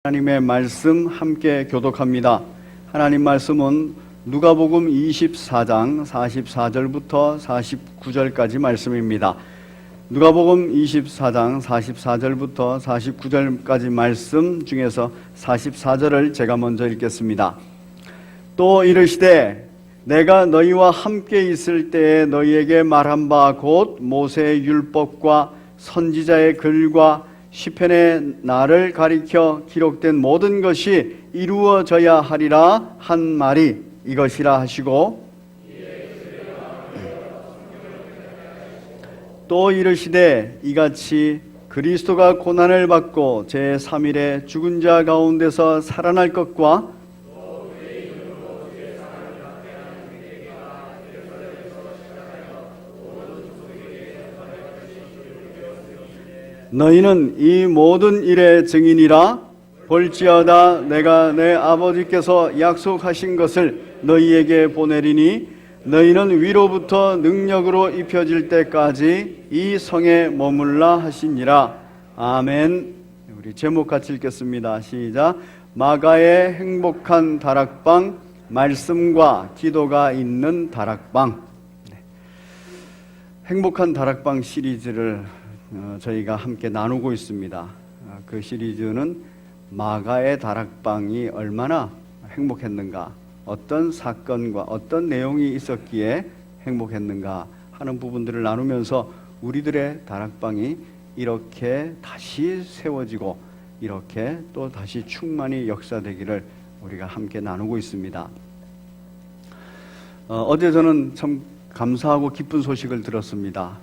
하나님의 말씀 함께 교독합니다. 하나님 말씀은 누가복음 24장 44절부터 49절까지 말씀입니다. 누가복음 24장 44절부터 49절까지 말씀 중에서 44절을 제가 먼저 읽겠습니다. 또 이르시되 내가 너희와 함께 있을 때에 너희에게 말한 바 곧 모세의 율법과 선지자의 글과 시편의 나를 가리켜 기록된 모든 것이 이루어져야 하리라 한 말이 이것이라 하시고, 또 이르시되 이같이 그리스도가 고난을 받고 제3일에 죽은 자 가운데서 살아날 것과 너희는 이 모든 일의 증인이라. 볼지어다 내가 내 아버지께서 약속하신 것을 너희에게 보내리니 너희는 위로부터 능력으로 입혀질 때까지 이 성에 머물라 하시니라. 아멘. 우리 제목 같이 읽겠습니다. 시작. 마가의 행복한 다락방, 말씀과 기도가 있는 다락방. 행복한 다락방 시리즈를 저희가 함께 나누고 있습니다. 그 시리즈는 마가의 다락방이 얼마나 행복했는가, 어떤 사건과 어떤 내용이 있었기에 행복했는가 하는 부분들을 나누면서 우리들의 다락방이 이렇게 다시 세워지고 이렇게 또 다시 충만히 역사되기를 우리가 함께 나누고 있습니다. 어제 저는 참 감사하고 기쁜 소식을 들었습니다.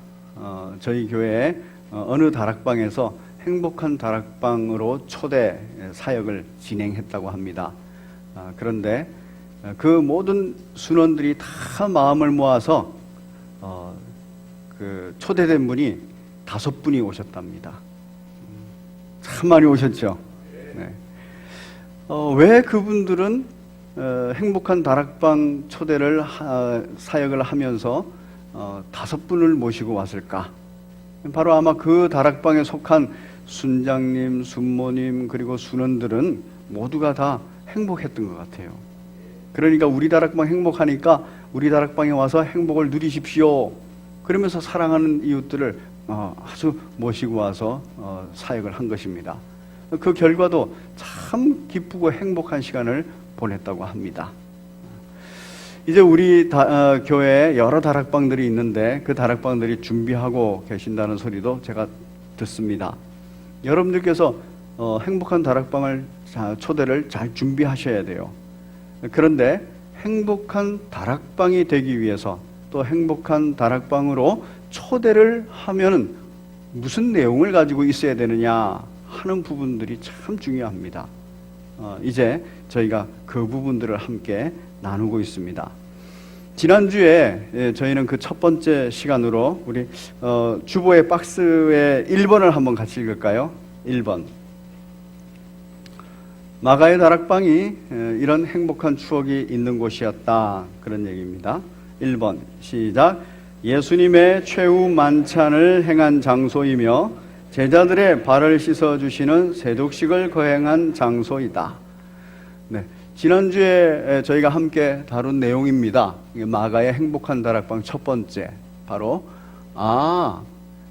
저희 교회에 어느 다락방에서 행복한 다락방으로 초대 사역을 진행했다고 합니다. 그런데 그 모든 순원들이 다 마음을 모아서 그 초대된 분이 5분이 오셨답니다. 참 많이 오셨죠. 네. 왜 그분들은 행복한 다락방 초대를 사역을 하면서 5분을 모시고 왔을까? 바로 아마 그 다락방에 속한 순장님, 순모님 그리고 순원들은 모두가 다 행복했던 것 같아요. 그러니까 우리 다락방 행복하니까 우리 다락방에 와서 행복을 누리십시오. 그러면서 사랑하는 이웃들을 아주 모시고 와서 사역을 한 것입니다. 그 결과도 참 기쁘고 행복한 시간을 보냈다고 합니다. 이제 우리 교회에 여러 다락방들이 있는데 그 다락방들이 준비하고 계신다는 소리도 제가 듣습니다. 여러분들께서 행복한 다락방을 초대를 잘 준비하셔야 돼요. 그런데 행복한 다락방이 되기 위해서 또 행복한 다락방으로 초대를 하면 무슨 내용을 가지고 있어야 되느냐 하는 부분들이 참 중요합니다. 이제 저희가 그 부분들을 함께 나누고 있습니다. 지난주에 저희는 그 첫 번째 시간으로 우리 주보의 박스에 1번을 한번 같이 읽을까요? 1번. 마가의 다락방이 이런 행복한 추억이 있는 곳이었다. 그런 얘기입니다. 1번 시작. 예수님의 최후 만찬을 행한 장소이며 제자들의 발을 씻어주시는 세독식을 거행한 장소이다. 네, 지난주에 저희가 함께 다룬 내용입니다. 마가의 행복한 다락방 첫 번째, 바로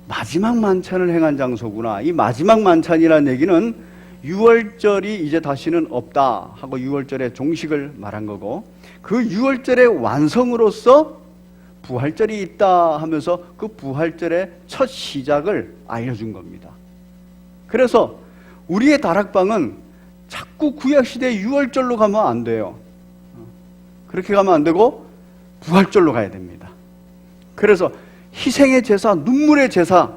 마지막 만찬을 행한 장소구나. 이 마지막 만찬이라는 얘기는 6월절이 이제 다시는 없다 하고 6월절의 종식을 말한 거고, 그 6월절의 완성으로서 부활절이 있다 하면서 그 부활절의 첫 시작을 알려준 겁니다. 그래서 우리의 다락방은 자꾸 구약시대 6월절로 가면 안 돼요. 그렇게 가면 안 되고 부활절로 가야 됩니다. 그래서 희생의 제사, 눈물의 제사,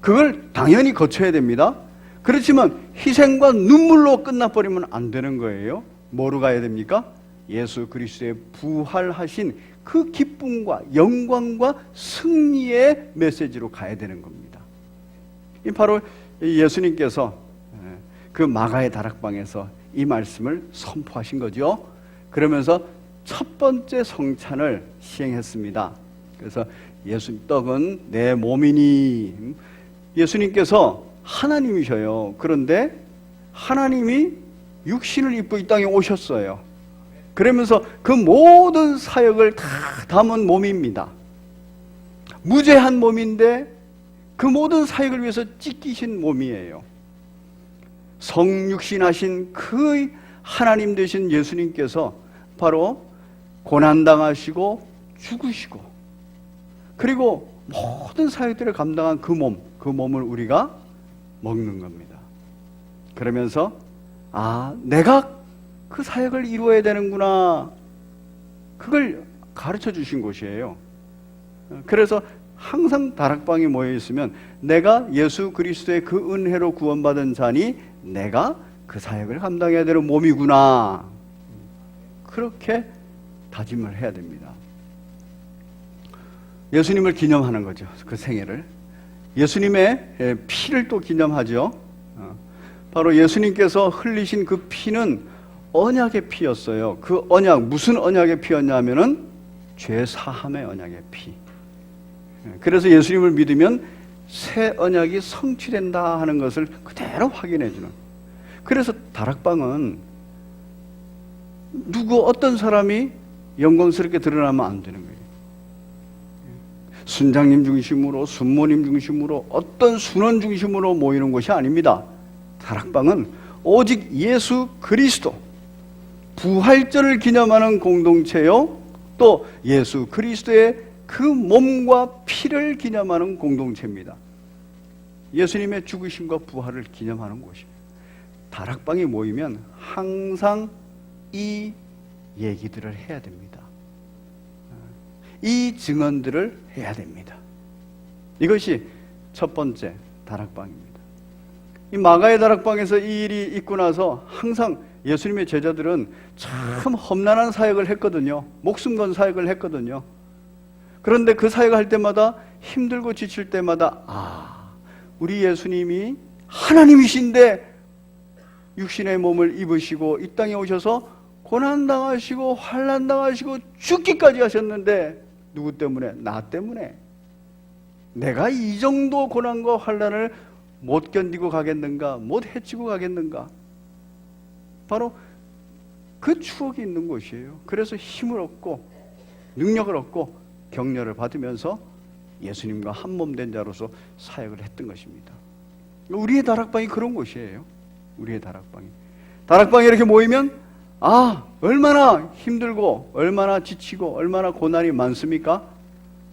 그걸 당연히 거쳐야 됩니다. 그렇지만 희생과 눈물로 끝나버리면 안 되는 거예요. 뭐로 가야 됩니까? 예수 그리스도의 부활하신 그 기쁨과 영광과 승리의 메시지로 가야 되는 겁니다. 바로 예수님께서 그 마가의 다락방에서 이 말씀을 선포하신 거죠. 그러면서 첫 번째 성찬을 시행했습니다. 그래서 떡은 내 몸이니, 예수님께서 하나님이셔요. 그런데 하나님이 육신을 입고 이 땅에 오셨어요. 그러면서 그 모든 사역을 다 담은 몸입니다. 무죄한 몸인데 그 모든 사역을 위해서 찢기신 몸이에요. 성육신하신 그 하나님 되신 예수님께서 바로 고난당하시고 죽으시고 그리고 모든 사역들을 감당한 그 몸을 우리가 먹는 겁니다. 그러면서 내가 그 사역을 이루어야 되는구나, 그걸 가르쳐 주신 곳이에요. 그래서 항상 다락방에 모여 있으면 내가 예수 그리스도의 그 은혜로 구원받은 자니 내가 그 사역을 감당해야 되는 몸이구나, 그렇게 다짐을 해야 됩니다. 예수님을 기념하는 거죠. 그 생애를. 예수님의 피를 또 기념하죠. 바로 예수님께서 흘리신 그 피는 언약의 피였어요. 그 언약, 무슨 언약의 피였냐면은 죄 사함의 언약의 피. 그래서 예수님을 믿으면 새 언약이 성취된다 하는 것을 그대로 확인해 주는. 그래서 다락방은 어떤 사람이 영광스럽게 드러나면 안 되는 거예요. 순장님 중심으로, 순모님 중심으로, 어떤 순원 중심으로 모이는 것이 아닙니다. 다락방은 오직 예수 그리스도 부활절을 기념하는 공동체요, 또 예수 그리스도의 그 몸과 피를 기념하는 공동체입니다. 예수님의 죽으심과 부활을 기념하는 곳입니다. 다락방에 모이면 항상 이 얘기들을 해야 됩니다. 이 증언들을 해야 됩니다. 이것이 첫 번째 다락방입니다. 이 마가의 다락방에서 이 일이 있고 나서 항상 예수님의 제자들은 참 험난한 사역을 했거든요. 목숨 건 사역을 했거든요. 그런데 그 사역을 할 때마다 힘들고 지칠 때마다 우리 예수님이 하나님이신데 육신의 몸을 입으시고 이 땅에 오셔서 고난당하시고 환난당하시고 죽기까지 하셨는데 누구 때문에? 나 때문에. 내가 이 정도 고난과 환난을 못 견디고 가겠는가? 못 헤치고 가겠는가? 바로 그 추억이 있는 곳이에요. 그래서 힘을 얻고 능력을 얻고 격려를 받으면서 예수님과 한 몸 된 자로서 사역을 했던 것입니다. 우리의 다락방이 그런 곳이에요. 우리의 다락방이. 다락방에 이렇게 모이면 얼마나 힘들고 얼마나 지치고 얼마나 고난이 많습니까?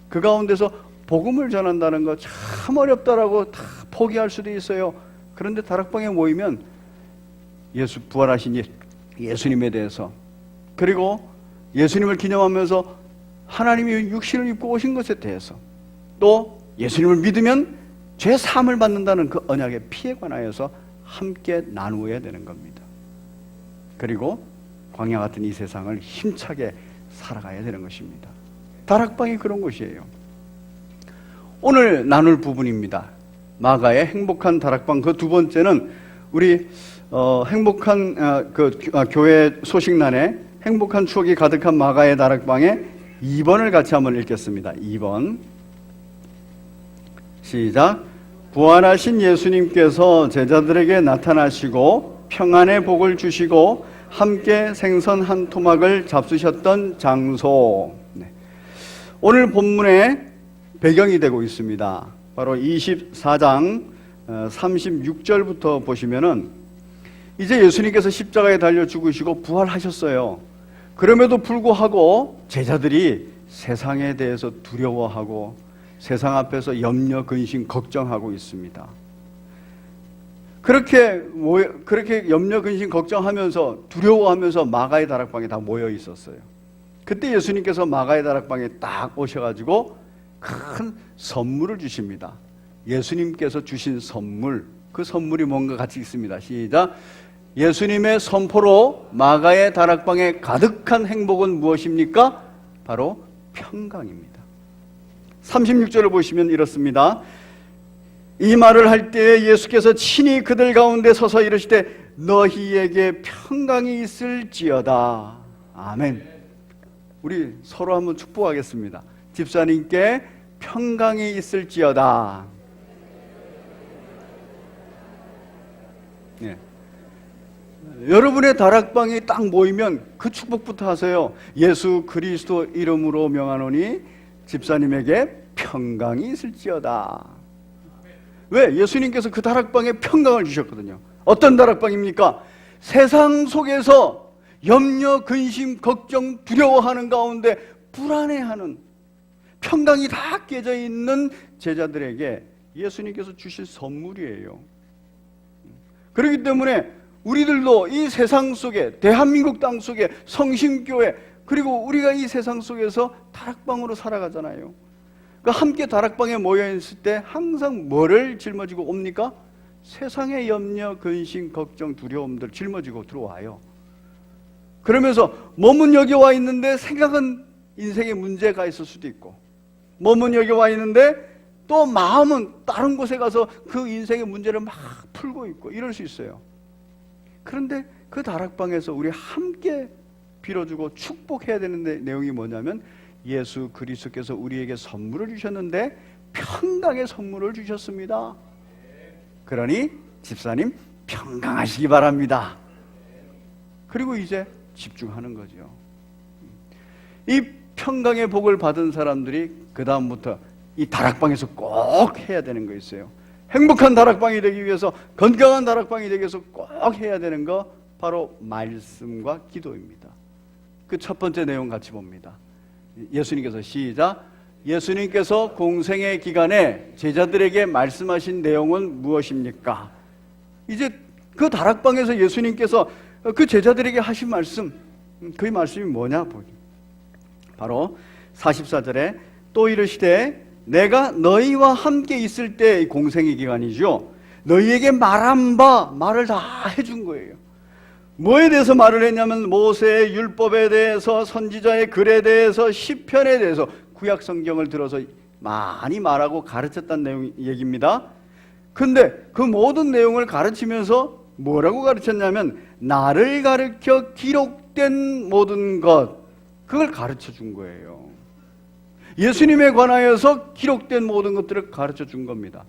그 가운데서 복음을 전한다는 거 참 어렵다라고 다 포기할 수도 있어요. 그런데 다락방에 모이면 부활하신 예수님에 대해서, 그리고 예수님을 기념하면서 하나님이 육신을 입고 오신 것에 대해서, 또 예수님을 믿으면 죄 사함을 받는다는 그 언약의 피에 관하여서 함께 나누어야 되는 겁니다. 그리고 광야 같은 이 세상을 힘차게 살아가야 되는 것입니다. 다락방이 그런 곳이에요. 오늘 나눌 부분입니다. 마가의 행복한 다락방. 그 두 번째는 우리 행복한 교회 소식란에 행복한 추억이 가득한 마가의 다락방의 2번을 같이 한번 읽겠습니다. 2번 시작. 부활하신 예수님께서 제자들에게 나타나시고 평안의 복을 주시고 함께 생선 한 토막을 잡수셨던 장소. 오늘 본문의 배경이 되고 있습니다. 바로 24장 36절부터 보시면은 이제 예수님께서 십자가에 달려 죽으시고 부활하셨어요. 그럼에도 불구하고 제자들이 세상에 대해서 두려워하고 세상 앞에서 염려, 근심, 걱정하고 있습니다. 그렇게 염려, 근심, 걱정하면서 두려워하면서 마가의 다락방에 다 모여 있었어요. 그때 예수님께서 마가의 다락방에 딱 오셔가지고 큰 선물을 주십니다. 예수님께서 주신 선물, 그 선물이 뭔가 같이 있습니다. 시작. 예수님의 선포로 마가의 다락방에 가득한 행복은 무엇입니까? 바로 평강입니다. 36절을 보시면 이렇습니다. 이 말을 할 때에 예수께서 친히 그들 가운데 서서 이르시되 너희에게 평강이 있을지어다. 아멘. 우리 서로 한번 축복하겠습니다. 집사님께 평강이 있을지어다. 네. 여러분의 다락방이 딱 모이면 그 축복부터 하세요. 예수 그리스도 이름으로 명하노니 집사님에게 평강이 있을지어다. 왜? 예수님께서 그 다락방에 평강을 주셨거든요. 어떤 다락방입니까? 세상 속에서 염려, 근심, 걱정, 두려워하는 가운데 불안해하는, 평강이 다 깨져 있는 제자들에게 예수님께서 주실 선물이에요. 그렇기 때문에 우리들도 이 세상 속에, 대한민국 땅 속에 성심교회, 그리고 우리가 이 세상 속에서 다락방으로 살아가잖아요. 그러니까 함께 다락방에 모여있을 때 항상 뭐를 짊어지고 옵니까? 세상의 염려, 근심, 걱정, 두려움들 짊어지고 들어와요. 그러면서 몸은 여기 와 있는데 생각은 인생에 문제가 있을 수도 있고, 몸은 여기 와 있는데 또 마음은 다른 곳에 가서 그 인생의 문제를 막 풀고 있고 이럴 수 있어요. 그런데 그 다락방에서 우리 함께 빌어주고 축복해야 되는 내용이 뭐냐면, 예수 그리스도께서 우리에게 선물을 주셨는데 평강의 선물을 주셨습니다. 그러니 집사님 평강하시기 바랍니다. 그리고 이제 집중하는 거죠. 이 평강의 복을 받은 사람들이 그 다음부터 이 다락방에서 꼭 해야 되는 거 있어요. 행복한 다락방이 되기 위해서, 건강한 다락방이 되기 위해서 꼭 해야 되는 거 바로 말씀과 기도입니다. 그 첫 번째 내용 같이 봅니다. 예수님께서 시작. 예수님께서 공생의 기간에 제자들에게 말씀하신 내용은 무엇입니까? 이제 그 다락방에서 예수님께서 그 제자들에게 하신 말씀, 그 말씀이 뭐냐? 바로 44절에 또 이르시되 내가 너희와 함께 있을 때, 공생의 기간이죠, 너희에게 말한 바 말을 다 해준 거예요. 뭐에 대해서 말을 했냐면 모세의 율법에 대해서, 선지자의 글에 대해서, 시편에 대해서 구약 성경을 들어서 많이 말하고 가르쳤다는 내용 얘기입니다. 근데 그 모든 내용을 가르치면서 뭐라고 가르쳤냐면 나를 가르쳐 기록된 모든 것, 그걸 가르쳐 준 거예요. 예수님에 관하여서 기록된 모든 것들을 가르쳐 준 겁니다.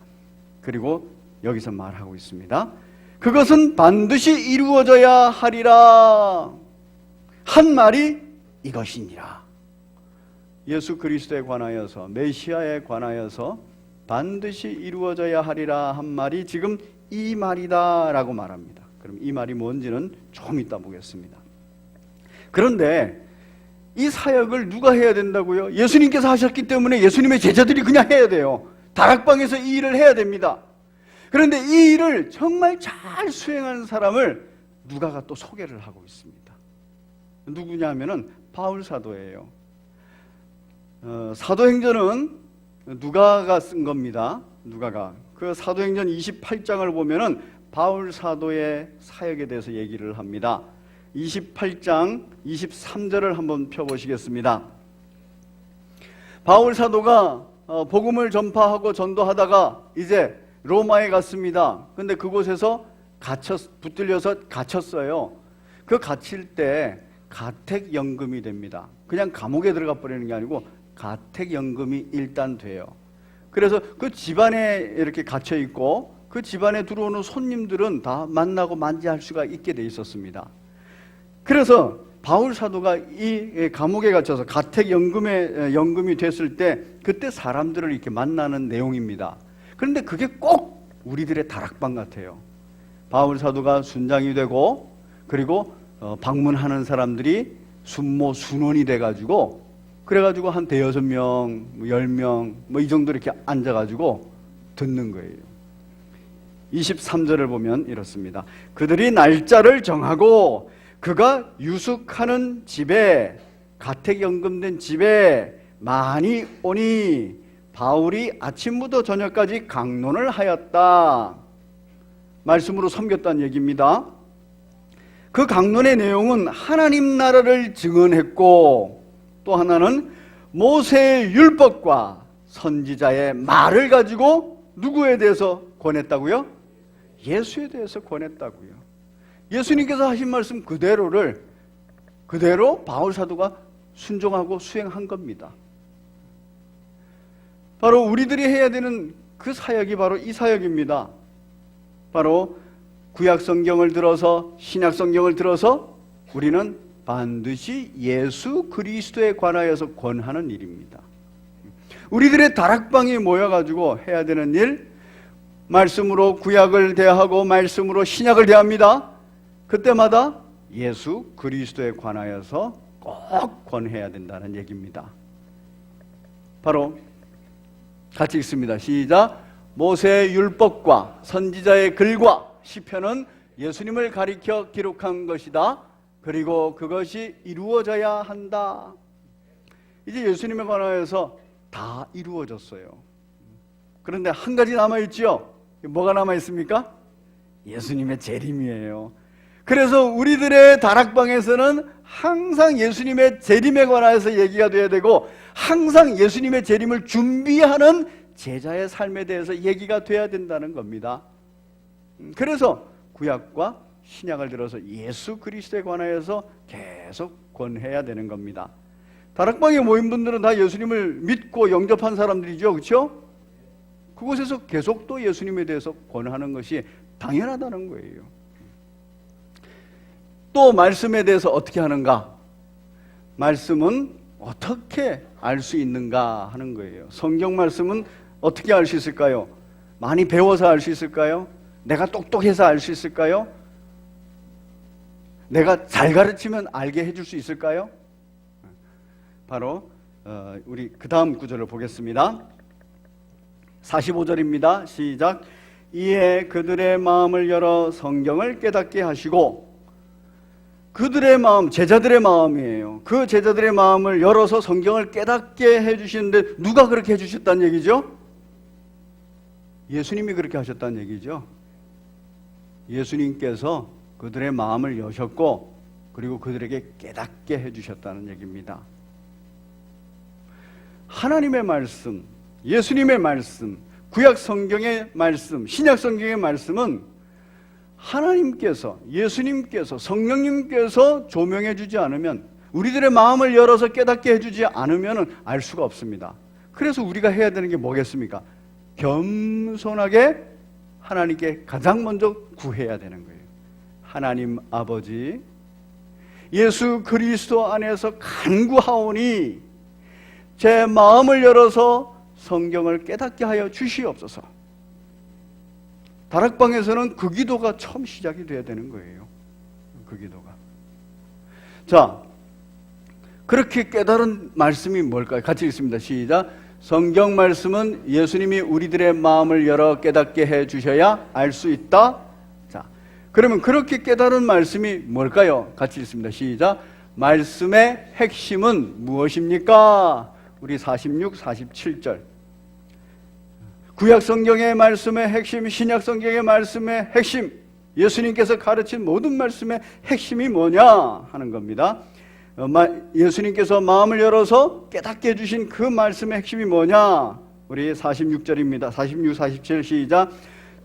그리고 여기서 말하고 있습니다. 그것은 반드시 이루어져야 하리라 한 말이 이것이니라. 예수 그리스도에 관하여서, 메시아에 관하여서 반드시 이루어져야 하리라 한 말이 지금 이 말이다 라고 말합니다. 그럼 이 말이 뭔지는 좀 이따 보겠습니다. 그런데 이 사역을 누가 해야 된다고요? 예수님께서 하셨기 때문에 예수님의 제자들이 그냥 해야 돼요. 다락방에서 이 일을 해야 됩니다. 그런데 이 일을 정말 잘 수행하는 사람을 누가가 또 소개를 하고 있습니다. 누구냐 하면은 바울 사도예요. 사도행전은 누가가 쓴 겁니다. 누가가. 그 사도행전 28장을 보면은 바울 사도의 사역에 대해서 얘기를 합니다. 28장 23절을 한번 펴보시겠습니다. 바울 사도가 복음을 전파하고 전도하다가 이제 로마에 갔습니다. 근데 그곳에서 붙들려서 갇혔어요. 그 갇힐 때 가택연금이 됩니다. 그냥 감옥에 들어가 버리는 게 아니고 가택연금이 일단 돼요. 그래서 그 집안에 이렇게 갇혀 있고 그 집안에 들어오는 손님들은 다 만나고 만지할 수가 있게 돼 있었습니다. 그래서 바울 사도가 이 감옥에 갇혀서 가택연금이 됐을 때 그때 사람들을 이렇게 만나는 내용입니다. 그런데 그게 꼭 우리들의 다락방 같아요. 바울 사도가 순장이 되고 그리고 방문하는 사람들이 순모 순원이 돼가지고 그래가지고 한 대여섯 명, 10명 뭐 이 정도 이렇게 앉아가지고 듣는 거예요. 23절을 보면 이렇습니다. 그들이 날짜를 정하고 그가 유숙하는 집에, 가택연금된 집에 많이 오니 바울이 아침부터 저녁까지 강론을 하였다. 말씀으로 섬겼다는 얘기입니다. 그 강론의 내용은 하나님 나라를 증언했고 또 하나는 모세의 율법과 선지자의 말을 가지고 누구에 대해서 권했다고요? 예수에 대해서 권했다고요. 예수님께서 하신 말씀 그대로 바울 사도가 순종하고 수행한 겁니다. 바로 우리들이 해야 되는 그 사역이 바로 이 사역입니다. 바로 구약 성경을 들어서 신약 성경을 들어서 우리는 반드시 예수 그리스도에 관하여서 권하는 일입니다. 우리들의 다락방이 모여가지고 해야 되는 일, 말씀으로 구약을 대하고 말씀으로 신약을 대합니다. 그때마다 예수 그리스도에 관하여서 꼭 권해야 된다는 얘기입니다. 바로 같이 읽습니다. 시작. 모세의 율법과 선지자의 글과 시편은 예수님을 가리켜 기록한 것이다. 그리고 그것이 이루어져야 한다. 이제 예수님에 관하여서 다 이루어졌어요. 그런데 한 가지 남아있지요. 뭐가 남아있습니까? 예수님의 재림이에요. 그래서 우리들의 다락방에서는 항상 예수님의 재림에 관해서 얘기가 돼야 되고, 항상 예수님의 재림을 준비하는 제자의 삶에 대해서 얘기가 돼야 된다는 겁니다. 그래서 구약과 신약을 들어서 예수 그리스도에 관하여서 계속 권해야 되는 겁니다. 다락방에 모인 분들은 다 예수님을 믿고 영접한 사람들이죠, 그렇죠? 그곳에서 계속 또 예수님에 대해서 권하는 것이 당연하다는 거예요. 또 말씀에 대해서 어떻게 하는가? 말씀은 어떻게 알 수 있는가 하는 거예요. 성경 말씀은 어떻게 알 수 있을까요? 많이 배워서 알 수 있을까요? 내가 똑똑해서 알 수 있을까요? 내가 잘 가르치면 알게 해줄 수 있을까요? 바로 우리 그 다음 구절을 보겠습니다. 45절입니다. 시작. 이에 그들의 마음을 열어 성경을 깨닫게 하시고, 그들의 마음, 제자들의 마음이에요. 그 제자들의 마음을 열어서 성경을 깨닫게 해주시는데 누가 그렇게 해주셨다는 얘기죠? 예수님이 그렇게 하셨다는 얘기죠. 예수님께서 그들의 마음을 여셨고, 그리고 그들에게 깨닫게 해주셨다는 얘기입니다. 하나님의 말씀, 예수님의 말씀, 구약 성경의 말씀, 신약 성경의 말씀은 하나님께서, 예수님께서, 성령님께서 조명해 주지 않으면, 우리들의 마음을 열어서 깨닫게 해주지 않으면 알 수가 없습니다. 그래서 우리가 해야 되는 게 뭐겠습니까? 겸손하게 하나님께 가장 먼저 구해야 되는 거예요. 하나님 아버지, 예수 그리스도 안에서 간구하오니 제 마음을 열어서 성경을 깨닫게 하여 주시옵소서. 다락방에서는 그 기도가 처음 시작이 돼야 되는 거예요. 그 기도가. 자, 그렇게 깨달은 말씀이 뭘까요? 같이 읽습니다. 시작. 성경 말씀은 예수님이 우리들의 마음을 열어 깨닫게 해 주셔야 알 수 있다. 자, 그러면 그렇게 깨달은 말씀이 뭘까요? 같이 읽습니다. 시작. 말씀의 핵심은 무엇입니까? 우리 46, 47절. 구약 성경의 말씀의 핵심, 신약 성경의 말씀의 핵심, 예수님께서 가르친 모든 말씀의 핵심이 뭐냐 하는 겁니다. 예수님께서 마음을 열어서 깨닫게 해주신 그 말씀의 핵심이 뭐냐? 우리 46절입니다. 46, 47 시작.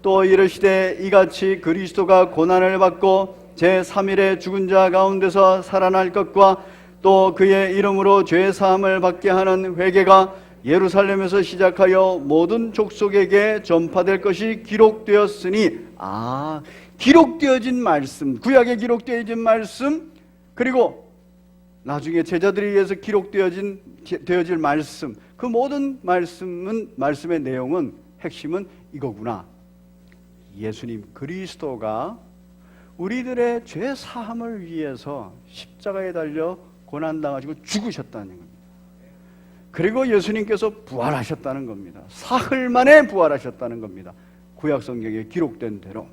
또 이르시되 이같이 그리스도가 고난을 받고 제3일에 죽은 자 가운데서 살아날 것과 또 그의 이름으로 죄 사함을 받게 하는 회개가 예루살렘에서 시작하여 모든 족속에게 전파될 것이 기록되었으니, 기록되어진 말씀, 구약에 기록되어진 말씀, 그리고 나중에 제자들에 의해서 기록되어질 말씀, 그 모든 말씀의 내용은, 핵심은 이거구나. 예수님 그리스도가 우리들의 죄 사함을 위해서 십자가에 달려 고난당하시고 죽으셨다는 겁니다. 그리고 예수님께서 부활하셨다는 겁니다. 사흘 만에 부활하셨다는 겁니다. 구약 성경에 기록된 대로.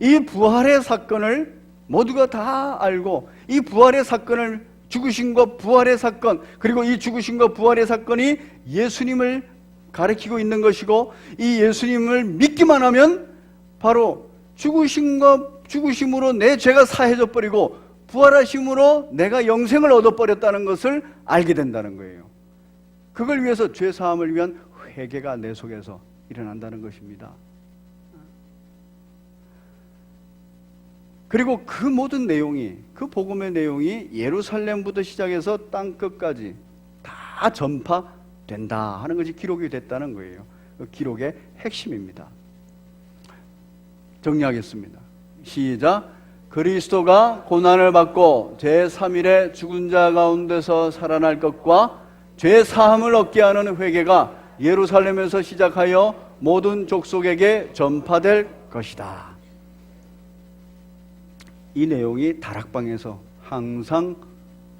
이 부활의 사건을 모두가 다 알고, 이 부활의 사건을, 죽으신과 부활의 사건, 그리고 이 죽으신과 부활의 사건이 예수님을 가리키고 있는 것이고, 이 예수님을 믿기만 하면 바로 죽으심으로 내 죄가 사해져 버리고 부활하심으로 내가 영생을 얻어버렸다는 것을 알게 된다는 거예요. 그걸 위해서 죄사함을 위한 회개가 내 속에서 일어난다는 것입니다. 그리고 그 모든 내용이, 그 복음의 내용이 예루살렘부터 시작해서 땅 끝까지 다 전파된다 하는 것이 기록이 됐다는 거예요. 그 기록의 핵심입니다. 정리하겠습니다. 시작. 그리스도가 고난을 받고 제3일에 죽은 자 가운데서 살아날 것과 죄 사함을 얻게 하는 회개가 예루살렘에서 시작하여 모든 족속에게 전파될 것이다. 이 내용이 다락방에서 항상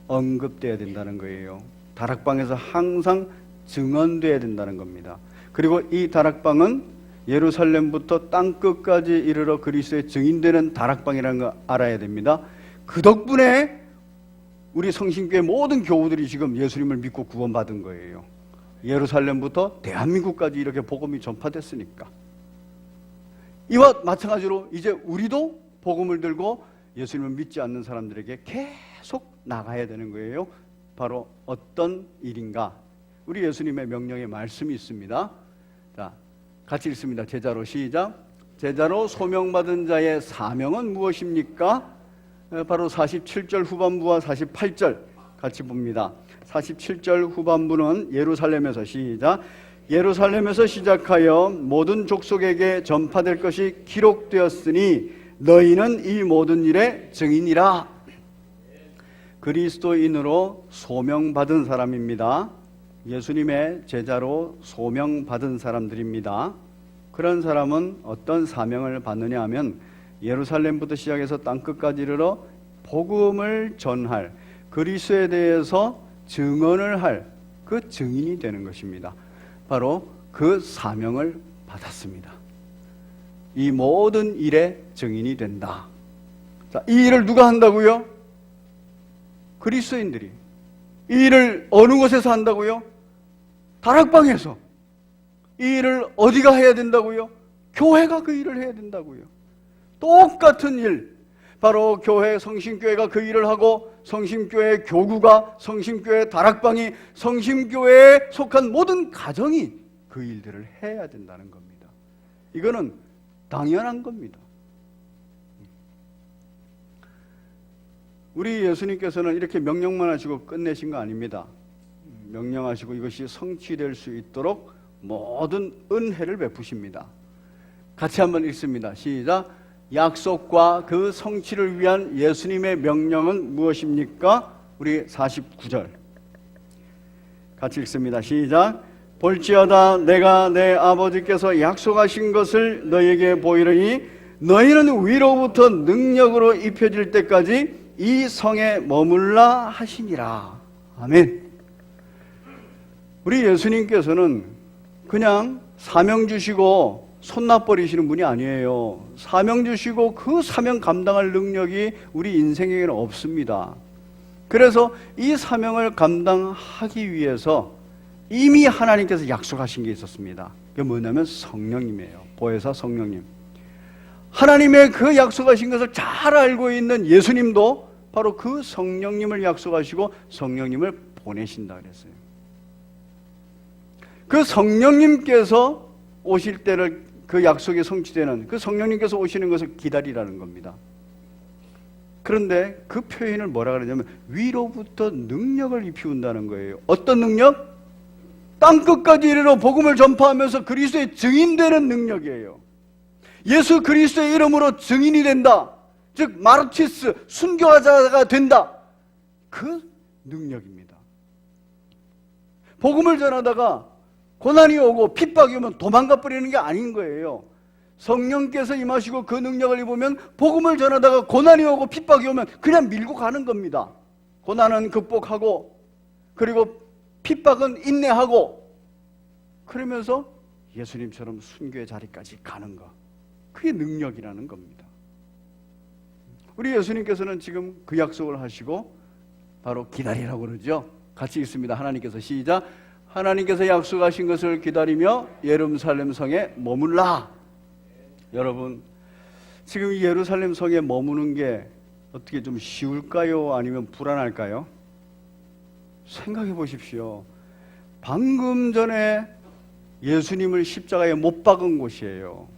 언급돼야 된다는 거예요. 다락방에서 항상 증언돼야 된다는 겁니다. 그리고 이 다락방은 예루살렘부터 땅끝까지 이르러 그리스도의 증인되는 다락방이라는 거 알아야 됩니다. 그 덕분에 우리 성신교회 모든 교우들이 지금 예수님을 믿고 구원받은 거예요. 예루살렘부터 대한민국까지 이렇게 복음이 전파됐으니까. 이와 마찬가지로 이제 우리도 복음을 들고 예수님을 믿지 않는 사람들에게 계속 나가야 되는 거예요. 바로 어떤 일인가? 우리 예수님의 명령의 말씀이 있습니다. 자, 같이 읽습니다. 제자로 시작. 제자로 소명받은 자의 사명은 무엇입니까? 바로 47절 후반부와 48절 같이 봅니다. 47절 후반부는 예루살렘에서 시작. 예루살렘에서 시작하여 모든 족속에게 전파될 것이 기록되었으니 너희는 이 모든 일의 증인이라. 그리스도인으로 소명받은 사람입니다. 예수님의 제자로 소명받은 사람들입니다. 그런 사람은 어떤 사명을 받느냐 하면 예루살렘부터 시작해서 땅끝까지 이르러 복음을 전할, 그리스도에 대해서 증언을 할 그 증인이 되는 것입니다. 바로 그 사명을 받았습니다. 이 모든 일의 증인이 된다. 자, 이 일을 누가 한다고요? 그리스도인들이. 이 일을 어느 곳에서 한다고요? 다락방에서. 이 일을 어디가 해야 된다고요? 교회가 그 일을 해야 된다고요. 똑같은 일. 바로 교회, 성심교회가 그 일을 하고 성심교회 교구가, 성심교회 다락방이, 성심교회에 속한 모든 가정이 그 일들을 해야 된다는 겁니다. 이거는 당연한 겁니다. 우리 예수님께서는 이렇게 명령만 하시고 끝내신 거 아닙니다. 명령하시고 이것이 성취될 수 있도록 모든 은혜를 베푸십니다. 같이 한번 읽습니다. 시작. 약속과 그 성취를 위한 예수님의 명령은 무엇입니까? 우리 49절 같이 읽습니다. 시작. 볼지어다 내가 내 아버지께서 약속하신 것을 너희에게 보이려니 너희는 위로부터 능력으로 입혀질 때까지 이 성에 머물라 하시니라. 아멘. 우리 예수님께서는 그냥 사명 주시고 손놔버리시는 분이 아니에요. 사명 주시고 그 사명 감당할 능력이 우리 인생에는 없습니다. 그래서 이 사명을 감당하기 위해서 이미 하나님께서 약속하신 게 있었습니다. 그게 뭐냐면 성령님이에요. 보혜사 성령님. 하나님의 그 약속하신 것을 잘 알고 있는 예수님도 바로 그 성령님을 약속하시고 성령님을 보내신다 그랬어요. 그 성령님께서 오실 때를, 그 약속이 성취되는 그 성령님께서 오시는 것을 기다리라는 겁니다. 그런데 그 표현을 뭐라 그러냐면 위로부터 능력을 입히운다는 거예요. 어떤 능력? 땅끝까지 이르러 복음을 전파하면서 그리스도의 증인되는 능력이에요. 예수 그리스도의 이름으로 증인이 된다. 즉 마르티스, 순교자가 된다. 그 능력입니다. 복음을 전하다가 고난이 오고 핍박이 오면 도망가 버리는 게 아닌 거예요. 성령께서 임하시고 그 능력을 입으면 복음을 전하다가 고난이 오고 핍박이 오면 그냥 밀고 가는 겁니다. 고난은 극복하고 그리고 핍박은 인내하고 그러면서 예수님처럼 순교의 자리까지 가는 것. 그게 능력이라는 겁니다. 우리 예수님께서는 지금 그 약속을 하시고 바로 기다리라고 그러죠. 같이 읽습니다. 하나님께서 시작. 하나님께서 약속하신 것을 기다리며 예루살렘 성에 머물라. 여러분, 지금 예루살렘 성에 머무는 게 어떻게 좀 쉬울까요? 아니면 불안할까요? 생각해 보십시오. 방금 전에 예수님을 십자가에 못 박은 곳이에요.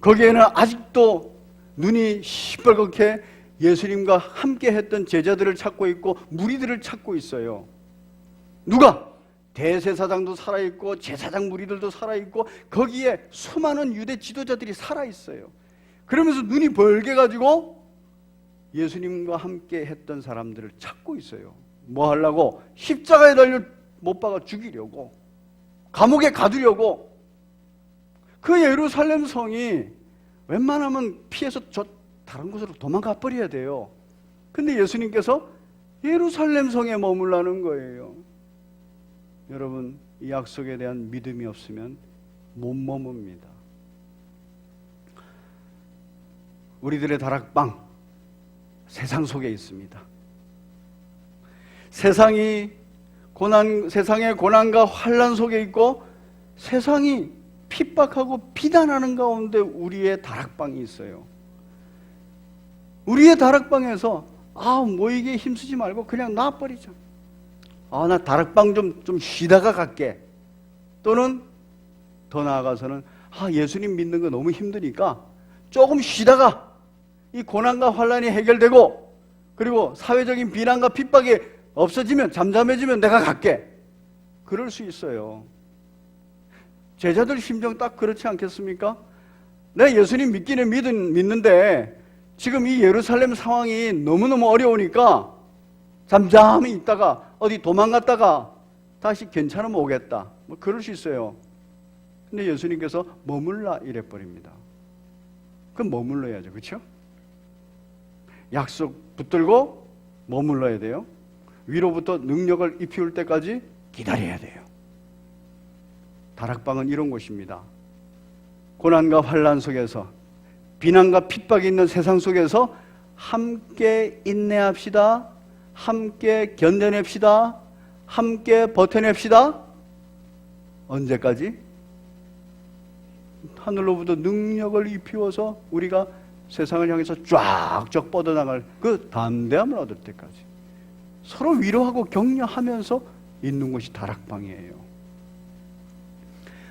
거기에는 아직도 눈이 시뻘겋게 예수님과 함께 했던 제자들을 찾고 있고 무리들을 찾고 있어요. 누가? 대제사장도 살아있고 제사장 무리들도 살아있고 거기에 수많은 유대 지도자들이 살아있어요. 그러면서 눈이 벌게 가지고 예수님과 함께 했던 사람들을 찾고 있어요. 뭐 하려고? 십자가에 달려 못 박아 죽이려고, 감옥에 가두려고. 그 예루살렘 성이 웬만하면 피해서 저 다른 곳으로 도망가 버려야 돼요. 근데 예수님께서 예루살렘 성에 머물라는 거예요. 여러분, 이 약속에 대한 믿음이 없으면 못 머뭅니다. 우리들의 다락방, 세상 속에 있습니다. 세상의 고난과 환난 속에 있고, 세상이 핍박하고 비난하는 가운데 우리의 다락방이 있어요. 우리의 다락방에서 뭐 이게 힘쓰지 말고 그냥 놔버리자. 나 다락방 좀 쉬다가 갈게. 또는 더 나아가서는 예수님 믿는 거 너무 힘드니까 조금 쉬다가 이 고난과 환난이 해결되고, 그리고 사회적인 비난과 핍박이 없어지면, 잠잠해지면 내가 갈게. 그럴 수 있어요. 제자들 심정 딱 그렇지 않겠습니까? 내가 예수님 믿기는 믿는데 지금 이 예루살렘 상황이 너무너무 어려우니까 잠잠히 있다가 어디 도망갔다가 다시 괜찮으면 오겠다. 뭐 그럴 수 있어요. 근데 예수님께서 머물라 이래버립니다. 그럼 머물러야죠. 그렇죠? 약속 붙들고 머물러야 돼요. 위로부터 능력을 입히울 때까지 기다려야 돼요. 다락방은 이런 곳입니다. 고난과 환난 속에서, 비난과 핍박이 있는 세상 속에서 함께 인내합시다. 함께 견뎌냅시다. 함께 버텨냅시다. 언제까지? 하늘로부터 능력을 입히워서 우리가 세상을 향해서 쫙쫙 뻗어나갈 그 담대함을 얻을 때까지 서로 위로하고 격려하면서 있는 곳이 다락방이에요.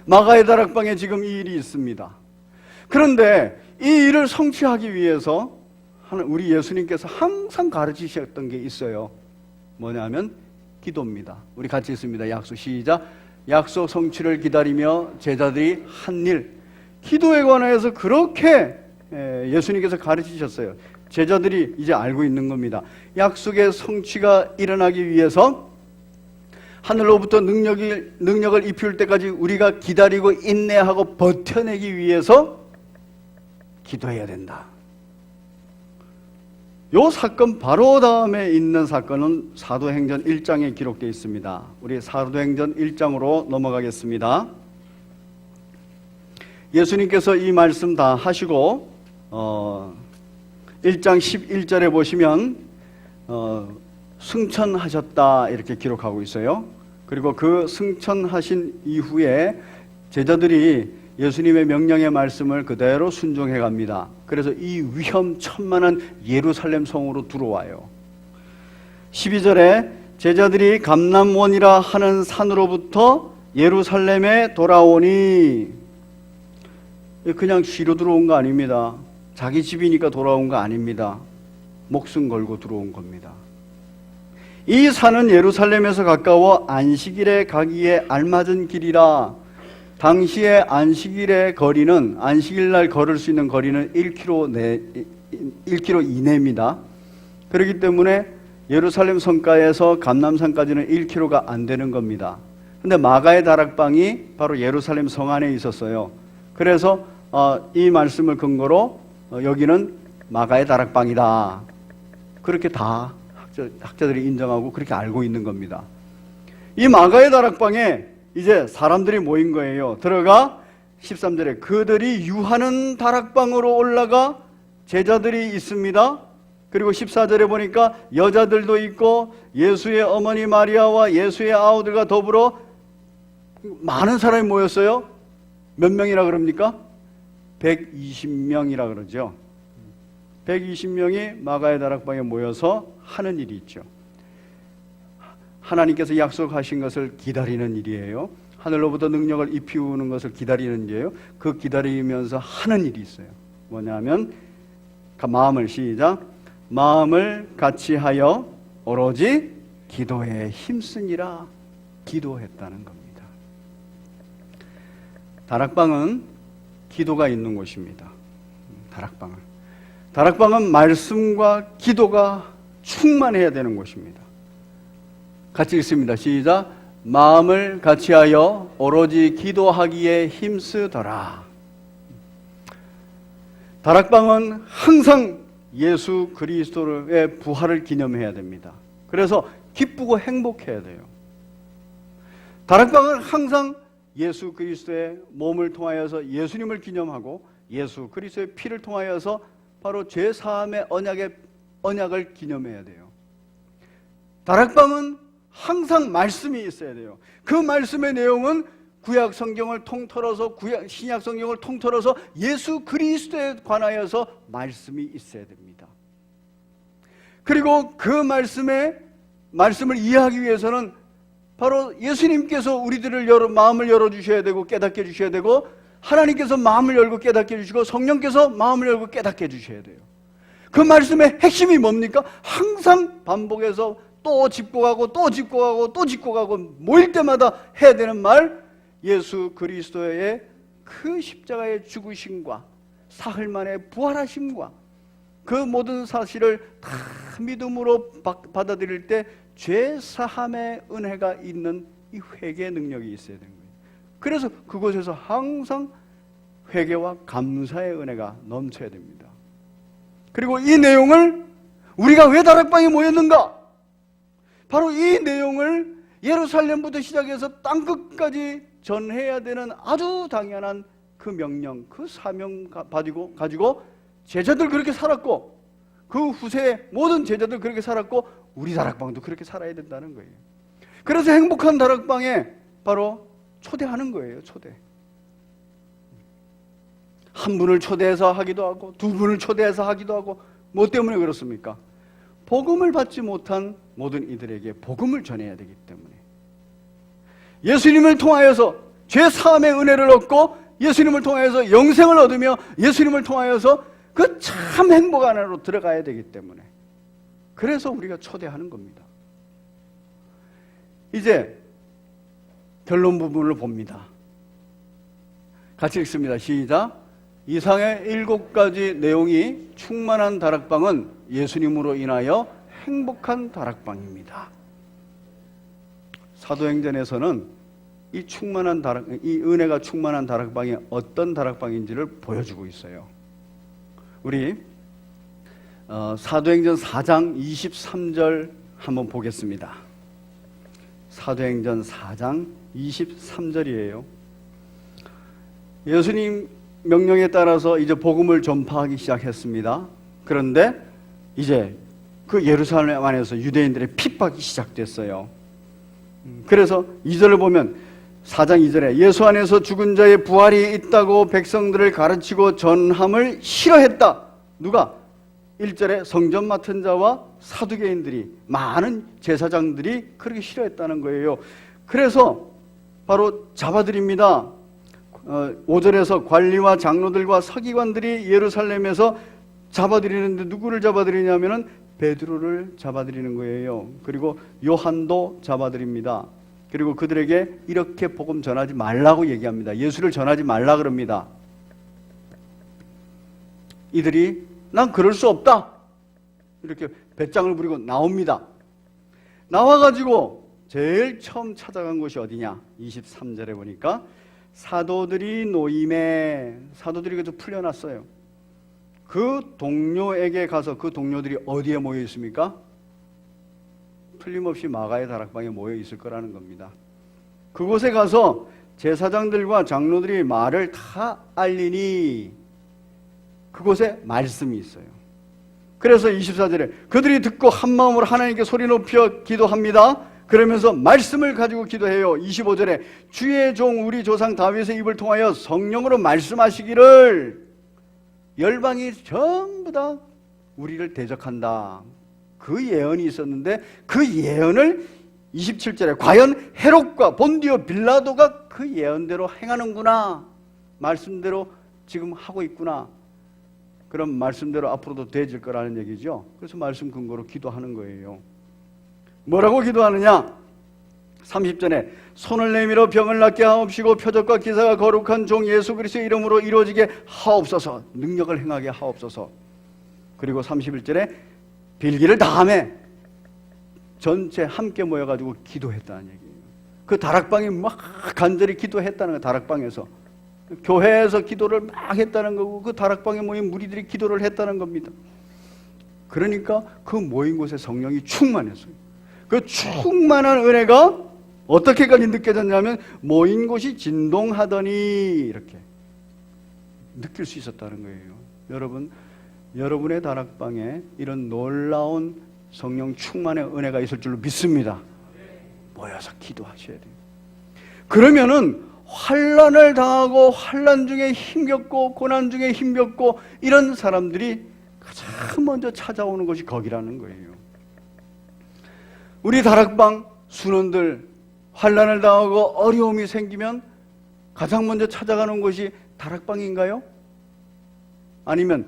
마가의 다락방에 지금 이 일이 있습니다. 그런데 이 일을 성취하기 위해서 우리 예수님께서 항상 가르치셨던 게 있어요. 뭐냐면 기도입니다. 우리 같이 있습니다. 약속 시작. 약속 성취를 기다리며 제자들이 한 일, 기도에 관해서 그렇게 예수님께서 가르치셨어요. 제자들이 이제 알고 있는 겁니다. 약속의 성취가 일어나기 위해서 하늘로부터 능력을 입힐 때까지 우리가 기다리고 인내하고 버텨내기 위해서 기도해야 된다. 요 사건 바로 다음에 있는 사건은 사도행전 1장에 기록되어 있습니다. 우리 사도행전 1장으로 넘어가겠습니다. 예수님께서 이 말씀 다 하시고 1장 11절에 보시면 승천하셨다 이렇게 기록하고 있어요. 그리고 그 승천하신 이후에 제자들이 예수님의 명령의 말씀을 그대로 순종해 갑니다. 그래서 이 위험천만한 예루살렘 성으로 들어와요. 12절에 제자들이 감람원이라 하는 산으로부터 예루살렘에 돌아오니, 그냥 쉬러 들어온 거 아닙니다. 자기 집이니까 돌아온 거 아닙니다. 목숨 걸고 들어온 겁니다. 이 산은 예루살렘에서 가까워 안식일에 가기에 알맞은 길이라. 당시에 안식일의 거리는, 안식일날 걸을 수 있는 거리는 1km 이내입니다. 그렇기 때문에 예루살렘 성가에서 감람산까지는 1km가 안 되는 겁니다. 근데 마가의 다락방이 바로 예루살렘 성 안에 있었어요. 그래서 이 말씀을 근거로 여기는 마가의 다락방이다. 그렇게 다 학자들이 인정하고 그렇게 알고 있는 겁니다. 이 마가의 다락방에 이제 사람들이 모인 거예요. 들어가 13절에 그들이 유하는 다락방으로 올라가 제자들이 있습니다. 그리고 14절에 보니까 여자들도 있고 예수의 어머니 마리아와 예수의 아우들과 더불어 많은 사람이 모였어요. 몇 명이라 그럽니까? 120명이라 그러죠. 120명이 마가의 다락방에 모여서 하는 일이 있죠. 하나님께서 약속하신 것을 기다리는 일이에요. 하늘로부터 능력을 입히우는 것을 기다리는 일이에요. 그 기다리면서 하는 일이 있어요. 뭐냐면 마음을 시작. 마음을 같이 하여 오로지 기도에 힘쓰니라. 기도했다는 겁니다. 다락방은 기도가 있는 곳입니다. 다락방은 말씀과 기도가 충만해야 되는 곳입니다. 같이 읽습니다. 시작. 마음을 같이하여 오로지 기도하기에 힘쓰더라. 다락방은 항상 예수 그리스도의 부활을 기념해야 됩니다. 그래서 기쁘고 행복해야 돼요. 다락방은 항상 예수 그리스도의 몸을 통하여서 예수님을 기념하고 예수 그리스도의 피를 통하여서 바로 죄사함의 언약을 기념해야 돼요. 다락방은 항상 말씀이 있어야 돼요. 그 말씀의 내용은 구약 성경을 통틀어서 신약 성경을 통틀어서 예수 그리스도에 관하여서 말씀이 있어야 됩니다. 그리고 그 말씀을 이해하기 위해서는 바로 예수님께서 우리들을 마음을 열어주셔야 되고 깨닫게 해주셔야 되고, 하나님께서 마음을 열고 깨닫게 해주시고 성령께서 마음을 열고 깨닫게 해주셔야 돼요. 그 말씀의 핵심이 뭡니까? 항상 반복해서 또 짚고 가고 또 짚고 가고 또 짚고 가고 모일 때마다 해야 되는 말, 예수 그리스도의 그 십자가의 죽으심과 사흘 만에 부활하심과 그 모든 사실을 다 믿음으로 받아들일 때 죄사함의 은혜가 있는 이 회개의 능력이 있어야 되는 거예요. 그래서 그곳에서 항상 회개와 감사의 은혜가 넘쳐야 됩니다. 그리고 이 내용을 우리가 왜 다락방에 모였는가? 바로 이 내용을 예루살렘부터 시작해서 땅끝까지 전해야 되는 아주 당연한 그 명령, 그 사명 가지고 제자들 그렇게 살았고 그 후세의 모든 제자들 그렇게 살았고 우리 다락방도 그렇게 살아야 된다는 거예요. 그래서 행복한 다락방에 바로 초대하는 거예요. 초대. 한 분을 초대해서 하기도 하고 두 분을 초대해서 하기도 하고. 뭐 때문에 그렇습니까? 복음을 받지 못한 모든 이들에게 복음을 전해야 되기 때문에, 예수님을 통하여서 죄사함의 은혜를 얻고 예수님을 통하여서 영생을 얻으며 예수님을 통하여서 그 참 행복 안으로 들어가야 되기 때문에, 그래서 우리가 초대하는 겁니다. 이제 결론 부분을 봅니다. 같이 읽습니다. 시작. 이상의 7가지 내용이 충만한 다락방은 예수님으로 인하여 행복한 다락방입니다. 사도행전에서는 이 은혜가 충만한 다락방이 어떤 다락방인지를 보여주고 있어요. 우리 사도행전 4장 23절 한번 보겠습니다. 사도행전 4장 23절이에요. 예수님 명령에 따라서 이제 복음을 전파하기 시작했습니다. 그런데 이제 그 예루살렘 안에서 유대인들의 핍박이 시작됐어요. 그래서 2절을 보면 4장 2절에 예수 안에서 죽은 자의 부활이 있다고 백성들을 가르치고 전함을 싫어했다. 누가? 1절에 성전 맡은 자와 사두개인들이, 많은 제사장들이 그렇게 싫어했다는 거예요. 그래서 바로 잡아들입니다. 5절에서 관리와 장로들과 서기관들이 예루살렘에서 잡아들이는데 누구를 잡아들이냐면은 베드로를 잡아들이는 거예요. 그리고 요한도 잡아들입니다. 그리고 그들에게 이렇게 복음 전하지 말라고 얘기합니다. 예수를 전하지 말라 그럽니다. 이들이 난 그럴 수 없다 이렇게 배짱을 부리고 나옵니다. 나와가지고 제일 처음 찾아간 곳이 어디냐? 23절에 보니까 사도들이 노임에, 사도들이 그래서 풀려났어요. 그 동료에게 가서, 그 동료들이 어디에 모여 있습니까? 틀림없이 마가의 다락방에 모여 있을 거라는 겁니다. 그곳에 가서 제사장들과 장로들이 말을 다 알리니 그곳에 말씀이 있어요. 그래서 24절에 그들이 듣고 한마음으로 하나님께 소리 높여 기도합니다. 그러면서 말씀을 가지고 기도해요. 25절에 주의 종 우리 조상 다윗의 입을 통하여 성령으로 말씀하시기를 열방이 전부 다 우리를 대적한다. 그 예언이 있었는데 그 예언을 27절에 과연 헤롯과 본디오 빌라도가 그 예언대로 행하는구나, 말씀대로 지금 하고 있구나, 그럼 말씀대로 앞으로도 되질 거라는 얘기죠. 그래서 말씀 근거로 기도하는 거예요. 뭐라고 기도하느냐? 30절에 손을 내밀어 병을 낫게 하옵시고 표적과 기사가 거룩한 종 예수 그리스도의 이름으로 이루어지게 하옵소서. 능력을 행하게 하옵소서. 그리고 31절에 빌기를 다음에 전체 함께 모여가지고 기도했다는 얘기예요. 그 다락방에 막 간절히 기도했다는 거예요. 다락방에서 교회에서 기도를 막 했다는 거고 그 다락방에 모인 무리들이 기도를 했다는 겁니다. 그러니까 그 모인 곳에 성령이 충만했어요. 그 충만한 은혜가 어떻게까지 느껴졌냐면 모인 곳이 진동하더니 이렇게 느낄 수 있었다는 거예요. 여러분, 여러분의 다락방에 이런 놀라운 성령 충만의 은혜가 있을 줄로 믿습니다. 모여서 기도하셔야 돼요. 그러면은 환난을 당하고 환난 중에 힘겹고 고난 중에 힘겹고 이런 사람들이 가장 먼저 찾아오는 것이 거기라는 거예요. 우리 다락방 순원들 환난을 당하고 어려움이 생기면 가장 먼저 찾아가는 곳이 다락방인가요? 아니면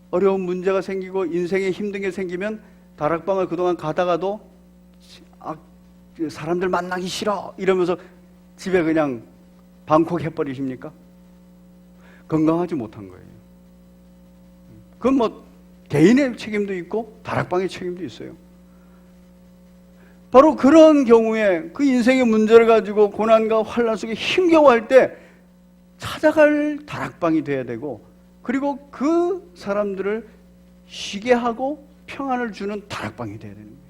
어려운 문제가 생기고 인생에 힘든 게 생기면 다락방을 그동안 가다가도 사람들 만나기 싫어 이러면서 집에 그냥 방콕해버리십니까? 건강하지 못한 거예요. 그건 뭐 개인의 책임도 있고 다락방의 책임도 있어요. 바로 그런 경우에 그 인생의 문제를 가지고 고난과 환난 속에 힘겨워할 때 찾아갈 다락방이 돼야 되고 그리고 그 사람들을 쉬게 하고 평안을 주는 다락방이 돼야 되는 거예요.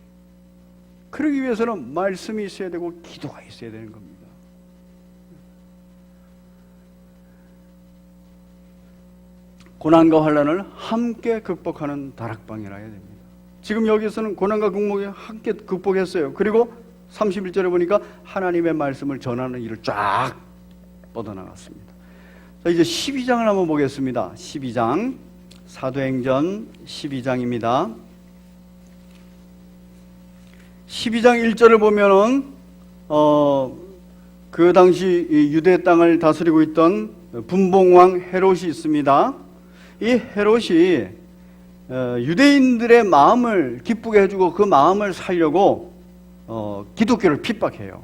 그러기 위해서는 말씀이 있어야 되고 기도가 있어야 되는 겁니다. 고난과 환난을 함께 극복하는 다락방이라 해야 됩니다. 지금 여기서는 고난과 극복에 함께 극복했어요. 그리고 31절에 보니까 하나님의 말씀을 전하는 일을 쫙 뻗어나갔습니다. 자, 이제 12장을 한번 보겠습니다. 12장, 사도행전 12장입니다. 12장 1절을 보면은 그 당시 유대 땅을 다스리고 있던 분봉왕 헤롯이 있습니다. 이 헤롯이 유대인들의 마음을 기쁘게 해주고 그 마음을 살려고 기독교를 핍박해요.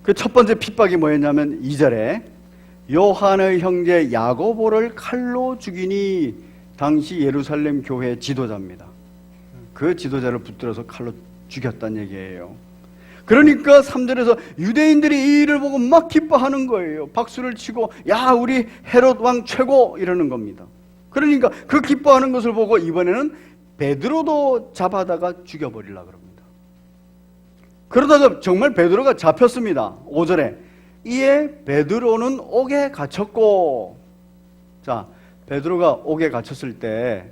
그 첫 번째 핍박이 뭐였냐면 2절에 요한의 형제 야고보를 칼로 죽이니 당시 예루살렘 교회 지도자입니다. 그 지도자를 붙들어서 칼로 죽였다는 얘기예요. 그러니까 3절에서 유대인들이 이 일을 보고 막 기뻐하는 거예요. 박수를 치고 야 우리 헤롯 왕 최고 이러는 겁니다. 그러니까 그 기뻐하는 것을 보고 이번에는 베드로도 잡아다가 죽여버리려고 합니다. 그러다가 정말 베드로가 잡혔습니다. 5절에 이에 베드로는 옥에 갇혔고, 자 베드로가 옥에 갇혔을 때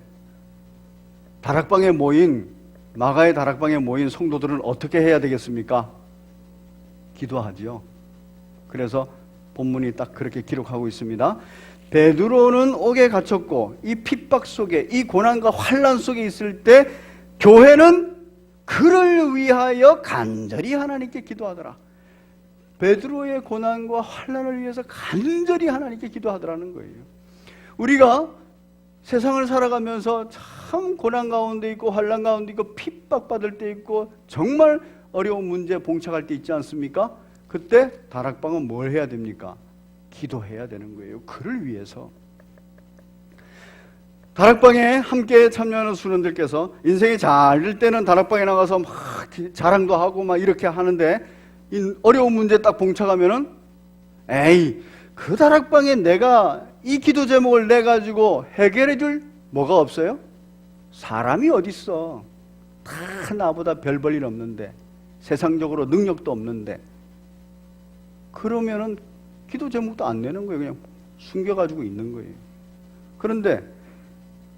다락방에 모인 마가의 다락방에 모인 성도들은 어떻게 해야 되겠습니까? 기도하지요. 그래서 본문이 딱 그렇게 기록하고 있습니다. 베드로는 옥에 갇혔고 이 핍박 속에 이 고난과 환난 속에 있을 때 교회는 그를 위하여 간절히 하나님께 기도하더라. 베드로의 고난과 환난을 위해서 간절히 하나님께 기도하더라는 거예요. 우리가 세상을 살아가면서 참 고난 가운데 있고 환난 가운데 있고 핍박받을 때 있고 정말 어려운 문제에 봉착할 때 있지 않습니까? 그때 다락방은 뭘 해야 됩니까? 기도해야 되는 거예요. 그를 위해서. 다락방에 함께 참여하는 수련들께서 인생이 잘 될 때는 다락방에 나가서 막 자랑도 하고 막 이렇게 하는데 이 어려운 문제에 딱 봉착하면은 에이 그 다락방에 내가 이 기도 제목을 내가지고 해결해 줄 뭐가 없어요? 사람이 어딨어. 다 나보다 별 볼 일 없는데 세상적으로 능력도 없는데 그러면은 기도 제목도 안 내는 거예요. 그냥 숨겨가지고 있는 거예요. 그런데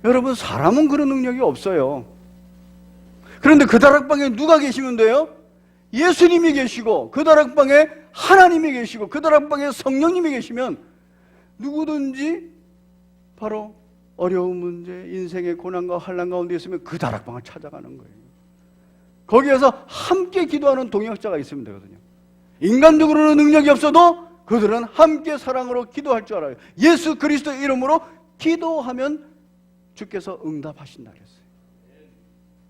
여러분 사람은 그런 능력이 없어요. 그런데 그 다락방에 누가 계시면 돼요? 예수님이 계시고 그 다락방에 하나님이 계시고 그 다락방에 성령님이 계시면 누구든지 바로 어려운 문제, 인생의 고난과 환난 가운데 있으면 그 다락방을 찾아가는 거예요. 거기에서 함께 기도하는 동역자가 있으면 되거든요. 인간적으로는 능력이 없어도 그들은 함께 사랑으로 기도할 줄 알아요. 예수 그리스도 이름으로 기도하면 주께서 응답하신다 그랬어요.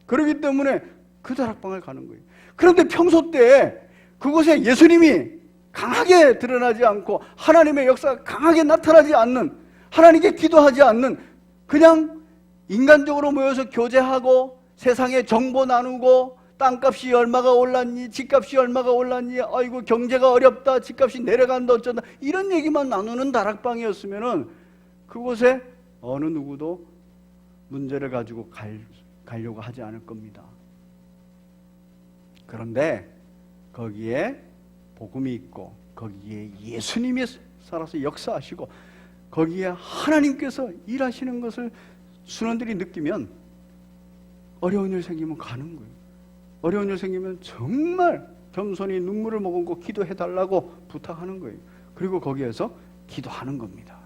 그렇기 때문에 그 다락방을 가는 거예요. 그런데 평소 때 그곳에 예수님이 강하게 드러나지 않고 하나님의 역사가 강하게 나타나지 않는, 하나님께 기도하지 않는, 그냥 인간적으로 모여서 교제하고 세상에 정보 나누고 땅값이 얼마가 올랐니, 집값이 얼마가 올랐니, 아이고 경제가 어렵다, 집값이 내려간다 어쩐다, 이런 얘기만 나누는 다락방이었으면은 그곳에 어느 누구도 문제를 가지고 가려고 하지 않을 겁니다. 그런데 거기에 복음이 있고 거기에 예수님이 살아서 역사하시고 거기에 하나님께서 일하시는 것을 순원들이 느끼면 어려운 일 생기면 가는 거예요. 어려운 일 생기면 정말 겸손히 눈물을 머금고 기도해달라고 부탁하는 거예요. 그리고 거기에서 기도하는 겁니다.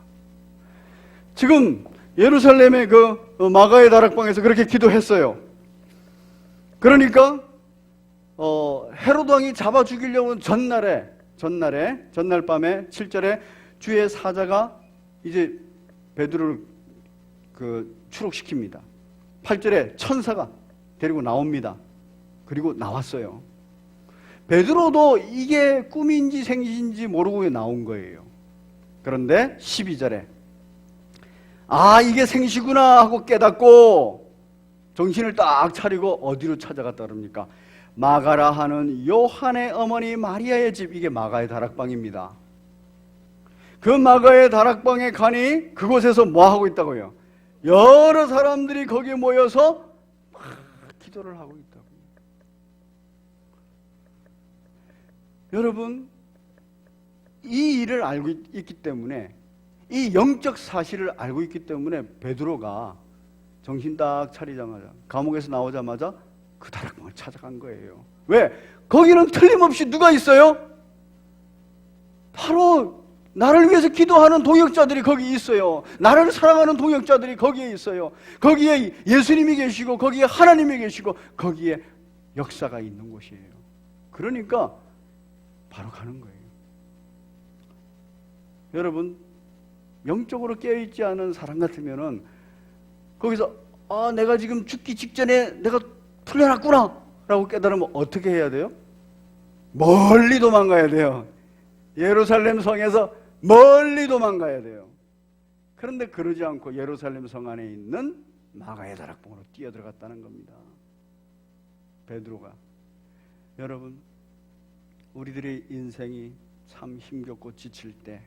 지금 예루살렘의 그 마가의 다락방에서 그렇게 기도했어요. 그러니까 헤로드 왕이 잡아 죽이려고 한 전날 밤에 7절에 주의 사자가 이제 베드로를 추록시킵니다. 8절에 천사가 데리고 나옵니다. 그리고 나왔어요. 베드로도 이게 꿈인지 생신인지 모르고 나온 거예요. 그런데 12절에 이게 생시구나 하고 깨닫고 정신을 딱 차리고 어디로 찾아갔다 그럽니까? 마가라 하는 요한의 어머니 마리아의 집, 이게 마가의 다락방입니다. 그 마가의 다락방에 가니 그곳에서 뭐 하고 있다고요? 여러 사람들이 거기에 모여서 막 기도를 하고 있다고요. 여러분, 이 일을 알고 있기 때문에, 이 영적 사실을 알고 있기 때문에 베드로가 정신 딱 차리자마자, 감옥에서 나오자마자 그 다락방을 찾아간 거예요. 왜? 거기는 틀림없이 누가 있어요? 바로 나를 위해서 기도하는 동역자들이 거기 있어요. 나를 사랑하는 동역자들이 거기에 있어요. 거기에 예수님이 계시고 거기에 하나님이 계시고 거기에 역사가 있는 곳이에요. 그러니까 바로 가는 거예요. 여러분, 영적으로 깨어있지 않은 사람 같으면은 거기서 내가 지금 죽기 직전에 내가 풀려났구나 라고 깨달으면 어떻게 해야 돼요? 멀리 도망가야 돼요. 예루살렘 성에서 멀리 도망가야 돼요. 그런데 그러지 않고 예루살렘 성 안에 있는 마가의 다락방으로 뛰어들어갔다는 겁니다. 베드로가. 여러분, 우리들의 인생이 참 힘겹고 지칠 때,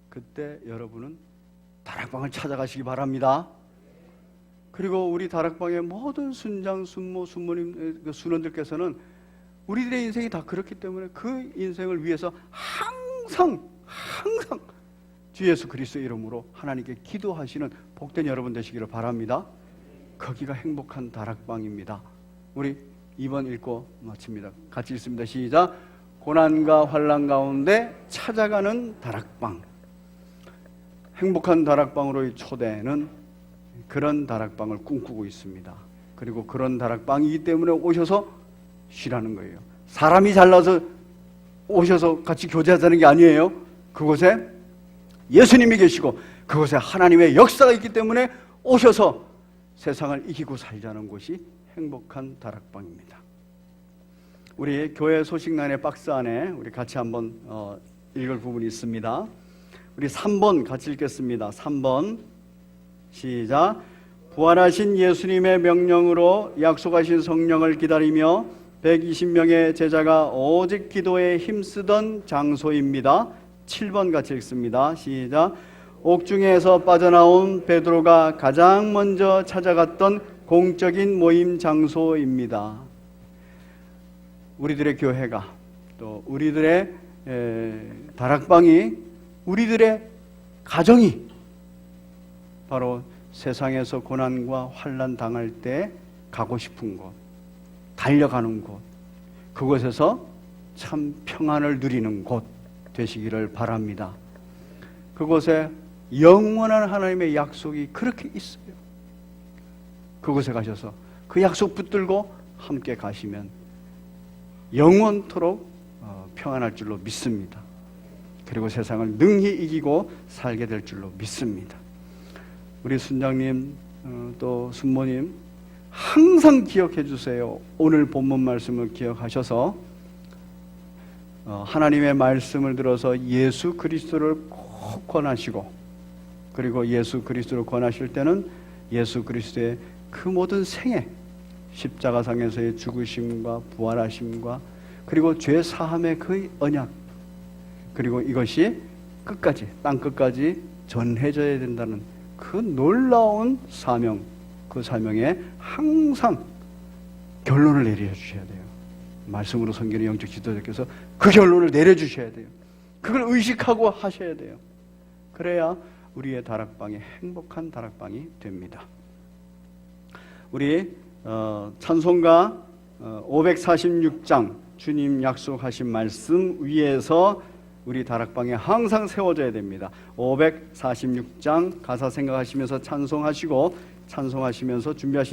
그때 여러분은 다락방을 찾아가시기 바랍니다. 그리고 우리 다락방의 모든 순장, 순모, 순모님, 순원들께서는 우리들의 인생이 다 그렇기 때문에 그 인생을 위해서 항상 주 예수 그리스도의 이름으로 하나님께 기도하시는 복된 여러분 되시기를 바랍니다. 거기가 행복한 다락방입니다. 우리 2번 읽고 마칩니다. 같이 읽습니다. 시작. 고난과 환난 가운데 찾아가는 다락방. 행복한 다락방으로의 초대는 그런 다락방을 꿈꾸고 있습니다. 그리고 그런 다락방이기 때문에 오셔서 쉬라는 거예요. 사람이 잘나서 오셔서 같이 교제하자는 게 아니에요. 그곳에 예수님이 계시고 그곳에 하나님의 역사가 있기 때문에 오셔서 세상을 이기고 살자는 곳이 행복한 다락방입니다. 우리 교회 소식란의 박스 안에 우리 같이 한번 읽을 부분이 있습니다. 우리 3번 같이 읽겠습니다. 3번 시작. 부활하신 예수님의 명령으로 약속하신 성령을 기다리며 120명의 제자가 오직 기도에 힘쓰던 장소입니다. 7번 같이 읽습니다. 시작. 옥중에서 빠져나온 베드로가 가장 먼저 찾아갔던 공적인 모임 장소입니다. 우리들의 교회가, 또 우리들의 다락방이, 우리들의 가정이 바로 세상에서 고난과 환난 당할 때 가고 싶은 곳, 달려가는 곳, 그곳에서 참 평안을 누리는 곳 되시기를 바랍니다. 그곳에 영원한 하나님의 약속이 그렇게 있어요. 그곳에 가셔서 그 약속 붙들고 함께 가시면 영원토록 평안할 줄로 믿습니다. 그리고 세상을 능히 이기고 살게 될 줄로 믿습니다. 우리 순장님, 또 순모님 항상 기억해 주세요. 오늘 본문 말씀을 기억하셔서 하나님의 말씀을 들어서 예수 그리스도를 꼭 권하시고, 그리고 예수 그리스도를 권하실 때는 예수 그리스도의 그 모든 생애, 십자가상에서의 죽으심과 부활하심과 그리고 죄 사함의 그 언약, 그리고 이것이 끝까지, 땅 끝까지 전해져야 된다는 그 놀라운 사명, 그 사명에 항상 결론을 내려주셔야 돼요. 말씀으로 섬기는 영적 지도자께서 그 결론을 내려주셔야 돼요. 그걸 의식하고 하셔야 돼요. 그래야 우리의 다락방이 행복한 다락방이 됩니다. 우리 찬송가 546장 주님 약속하신 말씀 위에서 우리 다락방에 항상 세워져야 됩니다. 546장 가사 생각하시면서 찬송하시고, 찬송하시면서 준비하신